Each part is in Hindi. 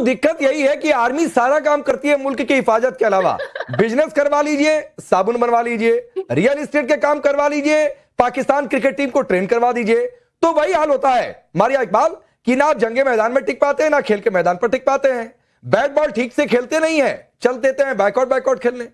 दिक्कत यही है कि आर्मी सारा काम करती है मुल्क की हिफाजत के अलावा। बिजनेस करवा लीजिए, साबुन बनवा लीजिए, रियल एस्टेट के काम करवा लीजिए, पाकिस्तान क्रिकेट टीम को ट्रेन करवा दीजिए, तो वही हाल होता है मारिया इकबाल कि ना आप जंगे मैदान में टिक पाते हैं, ना खेल के मैदान पर टिक पाते हैं। बैट बॉल ठीक से खेलते नहीं है, चल देते हैं बैकआउट खेलने।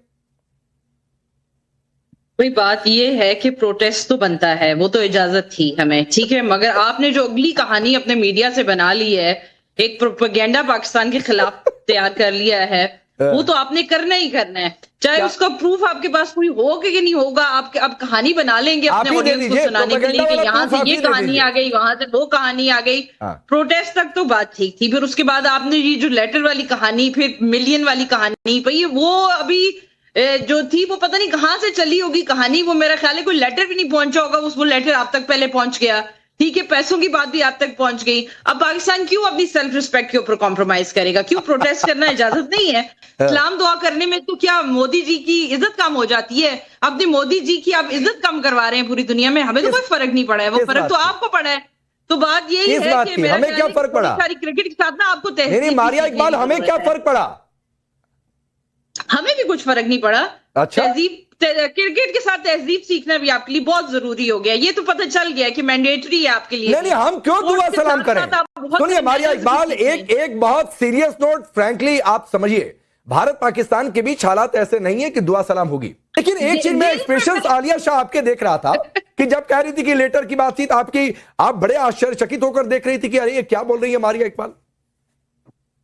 कोई बात ये है कि प्रोटेस्ट तो बनता है, वो तो इजाजत थी हमें, ठीक है, मगर आपने जो अगली कहानी अपने मीडिया से बना ली है, एक प्रोपेगेंडा पाकिस्तान के खिलाफ तैयार कर लिया है, वो तो आपने करना ही करना है, चाहे उसका प्रूफ आपके पास कोई हो कि नहीं होगा। आप कहानी बना लेंगे अपने ऑडियंस को सुनाने के लिए कि यहाँ से ये कहानी आ गई, वहां से वो कहानी आ गई। प्रोटेस्ट तक तो बात ठीक थी, फिर उसके बाद आपने ये जो लेटर वाली कहानी, फिर मिलियन वाली कहानी, भाई वो अभी जो थी वो पता नहीं कहां से चली होगी कहानी, वो मेरा ख्याल है कोई लेटर भी नहीं पहुंचा होगा, वो लेटर आप तक पहले पहुंच गया, ठीक है, पैसों की बात भी आप तक पहुंच गई। अब पाकिस्तान क्यों अपनी सेल्फ रिस्पेक्ट के ऊपर कॉम्प्रोमाइज करेगा? क्यों प्रोटेस्ट करना इजाजत नहीं है? सलाम दुआ करने में तो क्या मोदी जी की इज्जत कम हो जाती है? अपने मोदी जी की आप इज्जत कम करवा रहे हैं पूरी दुनिया में, हमें तो कोई फर्क नहीं पड़ा है, वो फर्क तो आपको पड़ा है। तो बात यही है कि हमें क्या फर्क पड़ा? क्रिकेट के साथ ना आपको नहीं मारिया इकबाल, हमें क्या फर्क पड़ा? हमें भी कुछ फर्क नहीं पड़ा। अच्छा, क्रिकेट के साथ तहजीब सीखना भी आपके लिए बहुत जरूरी हो गया, ये तो पता चल गया कि मैंडेटरी है आपके लिए। नहीं, हम क्यों दुआ सलाम करें? सुनिए मारिया इकबाल, एक बहुत सीरियस नोट, फ्रैंकली आप समझिए, भारत पाकिस्तान के बीच हालात ऐसे नहीं है कि दुआ सलाम होगी। लेकिन एक चीज में एक्सप्रेशंस आलिया शाह आपके देख रहा था कि जब कह रही थी कि लेटर की बातचीत आपकी, आप बड़े आश्चर्यचकित होकर देख रही थी कि अरे ये क्या बोल रही है मारिया इकबाल।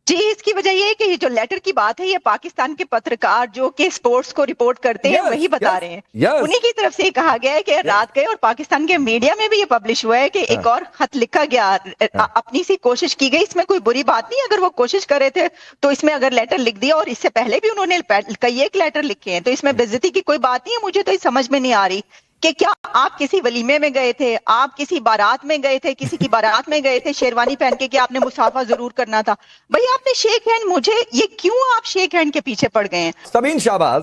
जी, इसकी वजह ये है कि ये जो लेटर की बात है, ये पाकिस्तान के पत्रकार जो कि स्पोर्ट्स को रिपोर्ट करते हैं वही बता रहे हैं। उन्हीं की तरफ से कहा गया है कि रात गए, और पाकिस्तान के मीडिया में भी ये पब्लिश हुआ है कि एक और खत लिखा गया, अपनी सी कोशिश की गई, इसमें कोई बुरी बात नहीं। अगर वो कोशिश कर रहे थे तो इसमें अगर लेटर लिख दिया, और इससे पहले भी उन्होंने कई एक लेटर लिखे हैं, तो इसमें बेइज्जती की कोई बात नहीं है। मुझे तो ये समझ में नहीं आ रही कि क्या आप किसी वलीमे में गए थे, आप किसी बारात में गए थे, किसी की बारात में गए थे शेरवानी पहन के कि आपने मुसाफा जरूर करना था, भाई आपने शेक हैंड, मुझे ये क्यों आप शेक हैंड के पीछे पड़ गए हैं? सबीन शाहबाज,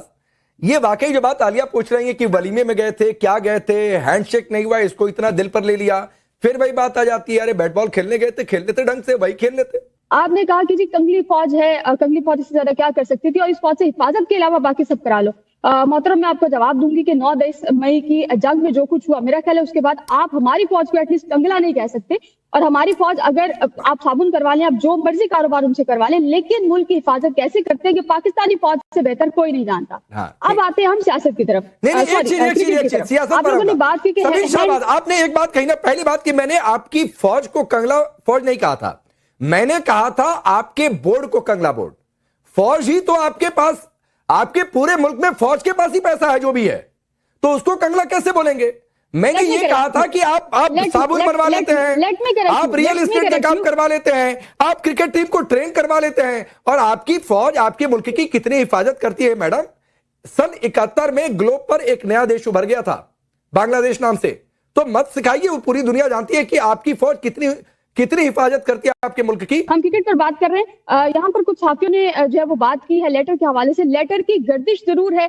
ये वाकई जो बात आलिया पूछ रही है कि वलीमे में गए थे, क्या गए थे, हैंडशेक नहीं हुआ, इसको इतना दिल पर ले लिया, फिर वही बात आ जाती है, अरे बैट बॉल खेलने गए थे, खेल लेते ढंग से, वही खेल लेते। आपने कहा कि जी कंगली फौज है, कंगली फौज से ज्यादा क्या कर सकती थी, और इस फौज से हिफाजत के अलावा बाकी सब करा लो। मोहतरम, मैं आपको जवाब दूंगी कि 9-10 मई की जंग में जो कुछ हुआ, मेरा ख्याल है उसके बाद आप हमारी फौज को एटलीस्ट कंगला नहीं कह सकते। और हमारी फौज, अगर आप साबुन करवा लें, आप जो मर्जी कारोबार उनसे करवा लें, लेकिन मुल्क की हिफाजत कैसे करते हैं कि पाकिस्तानी फौज से बेहतर कोई नहीं जानता। अब आते हैं हम सियासत की तरफ। आप लोगों ने बात की, आपने एक बात कही ना, पहली बात की मैंने आपकी फौज को कंगला फौज नहीं कहा था, मैंने कहा था आपके बोर्ड को कंगला बोर्ड। फौज ही तो आपके पास, आपके पूरे मुल्क में फौज के पास ही पैसा है जो भी है, तो उसको कंगला कैसे बोलेंगे? मैंने ये कहा था कि आप साबुन बनवा लेते हैं, आप रियल एस्टेट के काम करवा लेते हैं, आप क्रिकेट टीम को ट्रेन करवा लेते हैं, और आपकी फौज आपके मुल्क की कितनी हिफाजत करती है मैडम। सन 71 में ग्लोब पर एक नया देश उभर गया था, बांग्लादेश नाम से, तो मत सिखाइए, पूरी दुनिया जानती है कि आपकी फौज कितनी हिफाजत करती है आपके मुल्क की। हम क्रिकेट पर बात कर रहे हैं, यहाँ पर कुछ सहाफियों ने जो है वो बात की है लेटर के हवाले से। लेटर की गर्दिश जरूर है,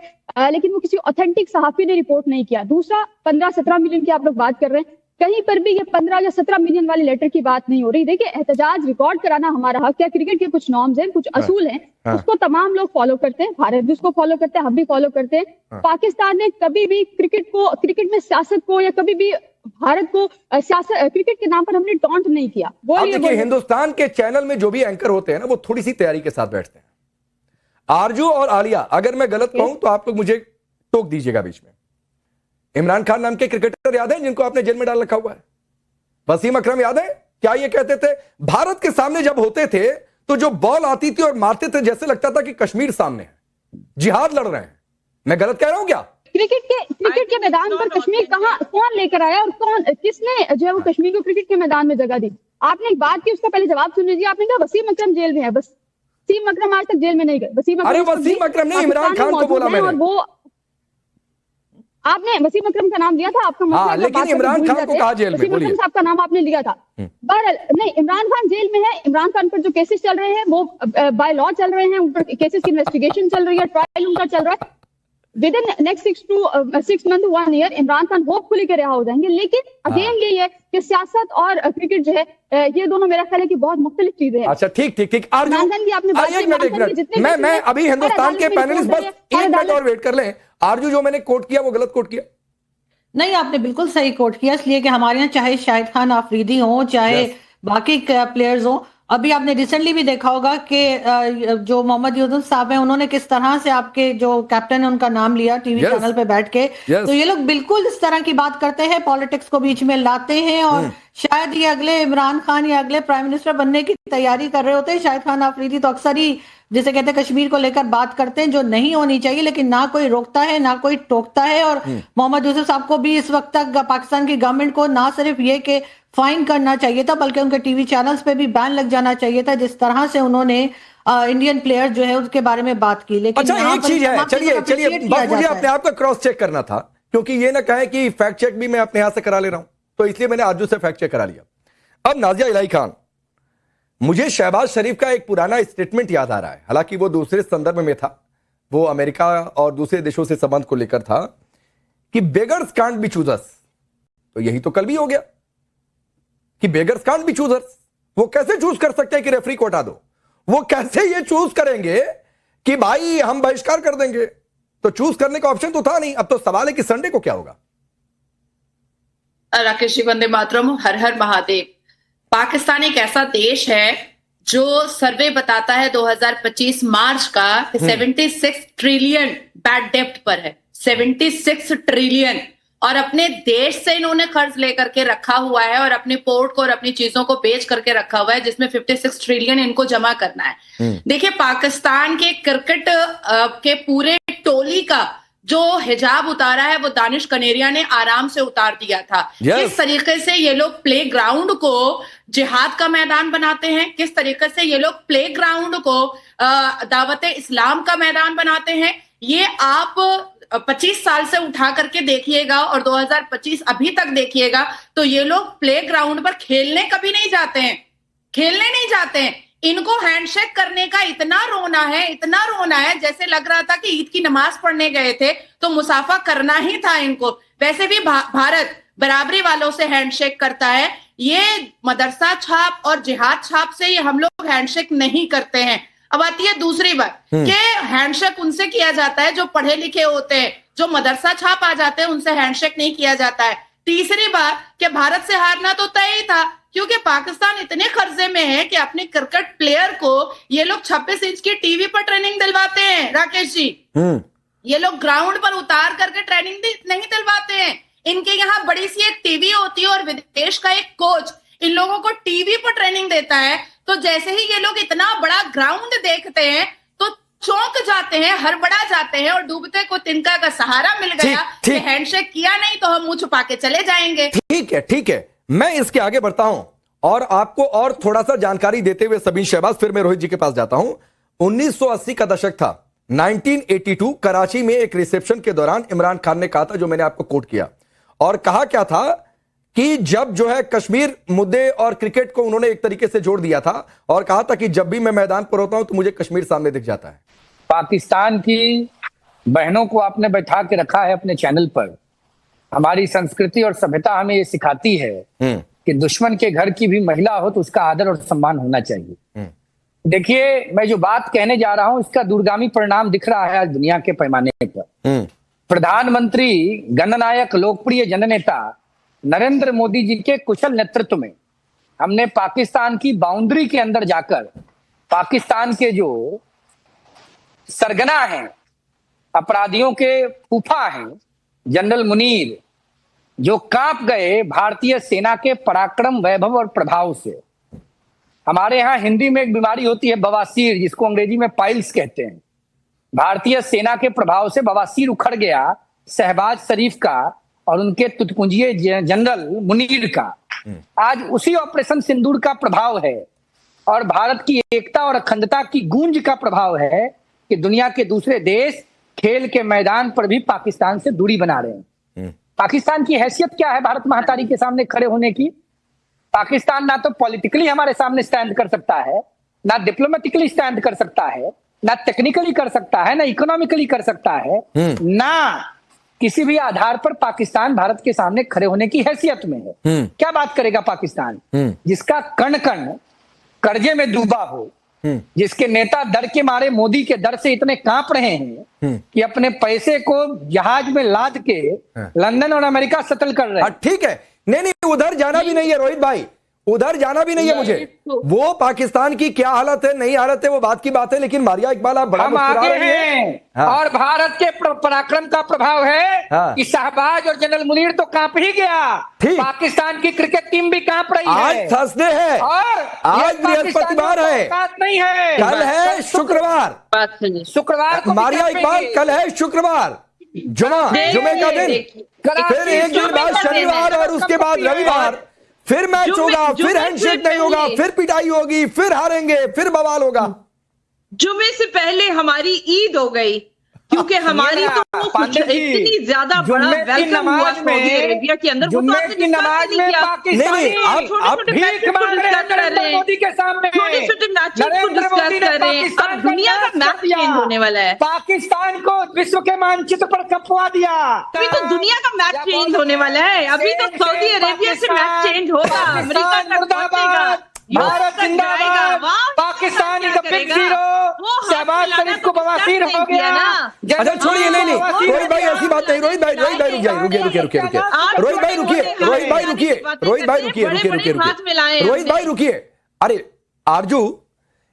लेकिन वो किसी ऑथेंटिक सहाफी ने रिपोर्ट नहीं किया। दूसरा, 15-17 मिलियन की आप लोग बात कर रहे हैं, कहीं पर भी ये 15 या 17 मिलियन वाले लेटर की बात नहीं हो रही। देखिए, एहतजाज रिकॉर्ड कराना हमारा हक है, क्रिकेट के कुछ नॉर्म्स हैं, कुछ असूल हैं, उसको तमाम लोग फॉलो करते हैं, भारत भी उसको फॉलो करते हैं, हम भी फॉलो करते हैं। पाकिस्तान ने कभी भी क्रिकेट में सियासत को, या कभी भी भारत को क्रिकेट के नाम पर हमने टॉन्ट नहीं किया। देखिए, हिंदुस्तान के चैनल में जो भी एंकर होते हैं ना, वो थोड़ी सी तैयारी के साथ बैठते हैं। आरजू और आलिया, अगर मैं गलत कहूं तो आप लोग मुझे टोक दीजिएगा बीच में। इमरान खान नाम के क्रिकेटर याद है जिनको आपने जेल में डाल रखा हुआ है? वसीम अकरम याद है? क्या ये कहते थे भारत के सामने जब होते थे तो जो बॉल आती थी और मारते थे, जैसे लगता था कि कश्मीर सामने है, जिहाद लड़ रहे हैं। मैं गलत कह रहा हूं क्या? क्रिकेट के मैदान पर कश्मीर कौन लेकर आया, और किसने जो है वो कश्मीर को क्रिकेट के मैदान में जगह दी? आपने एक बात की, उसका पहले जवाब सुन लीजिए। आपने कहा वसीम अकरम जेल में है, वसीम अकरम आज तक जेल में नहीं गए। वसीम अकरम ने इमरान खान को बोला मैंने, और वो आपने वसीम अकरम का नाम लिया था, आपका मतलब लेकिन इमरान खान को कहा जेल में? वसीम अकरम साहब का नाम आपने लिया था। बहरहाल नहीं, इमरान खान जेल में है। इमरान खान पर जो केसेस चल रहे हैं वो बाय लॉ चल रहे हैं, उन पर केसेस की इन्वेस्टिगेशन चल रही है, ट्रायल उनका चल रहा है। With in next 6 month 1 year Imran Khan hopefully के रिहा हो जाएंगे। लेकिन अगेन यही है कि सियासत और क्रिकेट जो है ये दोनों मेरा ख्याल है कि बहुत मुख्तलिफ चीजें हैं। अच्छा ठीक आरजू, आपने बात की, मैं अभी हिंदुस्तान के पैनलिस्ट बस 1 मिनट और वेट कर लें। आरजू जो मैंने कोट किया वो गलत कोट किया? नहीं, आपने बिल्कुल सही कोट किया, इसलिए कि हमारे यहाँ चाहे शाहिद खान आफरीदी हो, चाहे बाकी प्लेयर्स हो, अभी आपने रिसेंटली भी देखा होगा कि जो मोहम्मद यूसुफ साहब हैं उन्होंने किस तरह से आपके जो कैप्टन है उनका नाम लिया टीवी चैनल पे बैठ के। तो ये लोग बिल्कुल इस तरह की बात करते हैं, पॉलिटिक्स को बीच में लाते हैं और शायद ये अगले इमरान खान या अगले प्राइम मिनिस्टर बनने की तैयारी कर रहे होते हैं। शाहिद खान आफरीदी तो अक्सर ही जिसे कहते हैं कश्मीर को लेकर बात करते हैं जो नहीं होनी चाहिए, लेकिन ना कोई रोकता है ना कोई टोकता है। और मोहम्मद यूसुफ साहब को भी इस वक्त तक पाकिस्तान की गवर्नमेंट को ना सिर्फ ये कि फाइन करना चाहिए था, बल्कि उनके टीवी चैनल्स पे भी बैन लग जाना चाहिए था, जिस तरह से उन्होंने इंडियन प्लेयर जो है उसके बारे में बात की। लेकिन अच्छा एक चीज है, चलिए बस मुझे अपने आप का क्रॉस चेक करना था, क्योंकि ये ना कहे कि फैक्ट चेक भी मैं अपने यहां से करा ले रहा हूं, तो इसलिए मैंने आरजू से फैक्ट चेक करा लिया। अब नाजिया इलाही खान, मुझे शहबाज शरीफ का एक पुराना स्टेटमेंट याद आ रहा है, हालांकि वो दूसरे संदर्भ में था, वो अमेरिका और दूसरे देशों से संबंध को लेकर था, कि बेगर्स कांट बी चूजर्स। तो यही तो कल भी हो गया कि बेगर्स कांट बी चूजर्स। वो कैसे चूज कर सकते हैं कि रेफरी को हटा दो? वो कैसे ये चूज करेंगे कि भाई हम बहिष्कार कर देंगे? तो चूज करने का ऑप्शन तो था नहीं। अब तो सवाल है कि संडे को क्या होगा। राकेश जी, वंदे मातरम, हर हर महादेव। पाकिस्तान एक ऐसा देश है जो सर्वे बताता है 2025 मार्च का 76 ट्रिलियन बैड डेप्ट पर है, 76 ट्रिलियन। और अपने देश से इन्होंने कर्ज लेकर के रखा हुआ है और अपने पोर्ट को और अपनी चीजों को बेच करके रखा हुआ है, जिसमें 56 ट्रिलियन इनको जमा करना है। देखिए, पाकिस्तान के क्रिकेट के पूरे टोली का जो हिजाब उतारा है वो दानिश कनेरिया ने आराम से उतार दिया था। किस तरीके से ये लोग प्ले ग्राउंड को जिहाद का मैदान बनाते हैं, किस तरीके से ये लोग प्ले ग्राउंड को दावत इस्लाम का मैदान बनाते हैं, ये आप 25 साल से उठा करके देखिएगा और 2025 अभी तक देखिएगा, तो ये लोग प्ले ग्राउंड पर खेलने कभी नहीं जाते हैं, खेलने नहीं जाते हैं। इनको हैंडशेक करने का इतना रोना है जैसे लग रहा था कि ईद की नमाज पढ़ने गए थे तो मुसाफा करना ही था इनको। वैसे भी भारत बराबरी वालों से हैंडशेक करता है, ये मदरसा छाप और जिहाद छाप से ये हम लोग हैंडशेक नहीं करते हैं। अब आती है दूसरी बात कि हैंडशेक उनसे किया जाता है जो पढ़े लिखे होते हैं, जो मदरसा छाप आ जाते हैं उनसे हैंडशेक नहीं किया जाता है। तीसरी बात कि भारत से हारना तो तय ही था, क्योंकि पाकिस्तान इतने कर्जे में है कि अपने क्रिकेट प्लेयर को ये लोग 26 इंच की टीवी पर ट्रेनिंग दिलवाते हैं। राकेश जी, ये लोग ग्राउंड पर उतार करके ट्रेनिंग नहीं दिलवाते हैं। इनके यहाँ बड़ी सी एक टीवी होती है और विदेश का एक कोच इन लोगों को टीवी पर ट्रेनिंग देता है। तो जैसे ही ये लोग इतना बड़ा ग्राउंड देखते हैं तो चौंक जाते हैं, हड़बड़ा जाते हैं और डूबते को तिनका का सहारा मिल गया कि हैंडशेक किया नहीं तो हम मुंह छुपा के चले जाएंगे। ठीक है, मैं इसके आगे बढ़ता हूं और आपको और थोड़ा सा जानकारी देते हुए सबीन शहबाज, फिर मैं रोहित जी के पास जाता हूं। 1980 का दशक था, 1982 कराची में एक रिसेप्शन के दौरान इमरान खान ने कहा था, जो मैंने आपको कोट किया, और कहा क्या था कि जब जो है कश्मीर मुद्दे और क्रिकेट को उन्होंने एक तरीके से जोड़ दिया था और कहा था कि जब भी मैं मैदान पर होता हूं तो मुझे कश्मीर सामने दिख जाता है। पाकिस्तान की बहनों को आपने बैठा के रखा है अपने चैनल पर। हमारी संस्कृति और सभ्यता हमें ये सिखाती है कि दुश्मन के घर की भी महिला हो तो उसका आदर और सम्मान होना चाहिए। देखिए, मैं जो बात कहने जा रहा हूं इसका दूरगामी परिणाम दिख रहा है आज दुनिया के पैमाने पर। प्रधानमंत्री, गणनायक, लोकप्रिय जननेता नरेंद्र मोदी जी के कुशल नेतृत्व में हमने पाकिस्तान की बाउंड्री के अंदर जाकर पाकिस्तान के जो सरगना हैं, अपराधियों के फूफा हैं, जनरल मुनीर, जो कांप गए भारतीय सेना के पराक्रम, वैभव और प्रभाव से। हमारे यहाँ हिंदी में एक बीमारी होती है बवासीर, जिसको अंग्रेजी में पाइल्स कहते हैं। भारतीय सेना के प्रभाव से बवासीर उखड़ गया शहबाज शरीफ का और उनके तुतपुंजिए जनरल मुनीर का। आज उसी ऑपरेशन सिंदूर का प्रभाव है और भारत की एकता और अखंडता की गूंज का प्रभाव है कि दुनिया के दूसरे देश खेल के मैदान पर भी पाकिस्तान से दूरी बना रहे हैं। पाकिस्तान की हैसियत क्या है भारत महातारी के सामने खड़े होने की? पाकिस्तान ना तो पॉलिटिकली हमारे सामने स्टैंड कर सकता है, ना डिप्लोमेटिकली स्टैंड कर सकता है, ना टेक्निकली कर सकता है, ना इकोनॉमिकली कर सकता है, ना किसी भी आधार पर पाकिस्तान भारत के सामने खड़े होने की हैसियत में है। क्या बात करेगा पाकिस्तान, जिसका कण कण कर्जे में डूबा हो, जिसके नेता डर के मारे मोदी के डर से इतने कांप रहे हैं कि अपने पैसे को जहाज में लाद के लंदन और अमेरिका सेटल कर रहे हैं। ठीक है, नहीं उधर जाना भी नहीं है रोहित भाई, उधर जाना भी नहीं है मुझे। वो पाकिस्तान की क्या हालत है, नहीं हालत है, वो बात की बात है। लेकिन मारिया इकबाल आप बड़ा हम आगे हैं। हाँ। और भारत के पराक्रम का प्रभाव है। हाँ। कि शाहबाज और जनरल मुनीर तो कांप ही गया, पाकिस्तान की क्रिकेट टीम भी कांप रही है। आज थर्सडे है और आज बृहस्पतिवार है, नहीं है, कल है शुक्रवार, शुक्रवार मारिया इकबाल कल है शुक्रवार, जुमे का दिन, फिर एक दिन बाद शनिवार और उसके बाद रविवार, फिर मैच होगा, फिर हैंडशेक नहीं होगा, फिर पिटाई होगी, फिर हारेंगे, फिर बवाल होगा। जुमे से पहले हमारी ईद हो गई, क्योंकि हमारी तो इतनी ज्यादा बड़ा वेलकम हुआ सऊदी अरेबिया के अंदर। जुम्मे की नमाज में पाकिस्तानी आप भीख मांग रहे हैं नरेंद्र मोदी के सामने, छोटे-छोटे मैचेस को डिस्कस कर रहे हैं। अब दुनिया का मैच चेंज होने वाला है, पाकिस्तान को विश्व के मानचित्र पर कपवा दिया। अभी तो दुनिया का मैच चेंज होने वाला है, अभी तो सऊदी अरेबिया से मैच चेंज होगा, अमेरिका तक पहुंचेगा, भारत जिंदाबाद, Pakistan is the big hero, Shahbaz Sharif को बवासीर हो गया ना। अच्छा छोड़िए, नहीं रोहित भाई ऐसी बात नहीं, रोहित भाई रुकिए रोहित भाई रुकिए। अरे आरजू,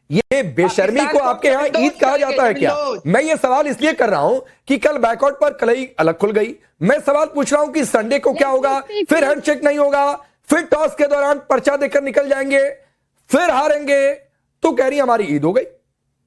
ये बेशर्मी को आपके यहाँ ईद कहा जाता है क्या? मैं ये सवाल इसलिए कर रहा हूं कि कल बैकआउट पर कलई अलग खुल गई। मैं सवाल पूछ रहा हूं कि संडे को क्या होगा, फिर हैंडशेक नहीं होगा, फिर टॉस के दौरान पर्चा देकर निकल जाएंगे, फिर हारेंगे, तो कह रही हमारी ईद हो गई।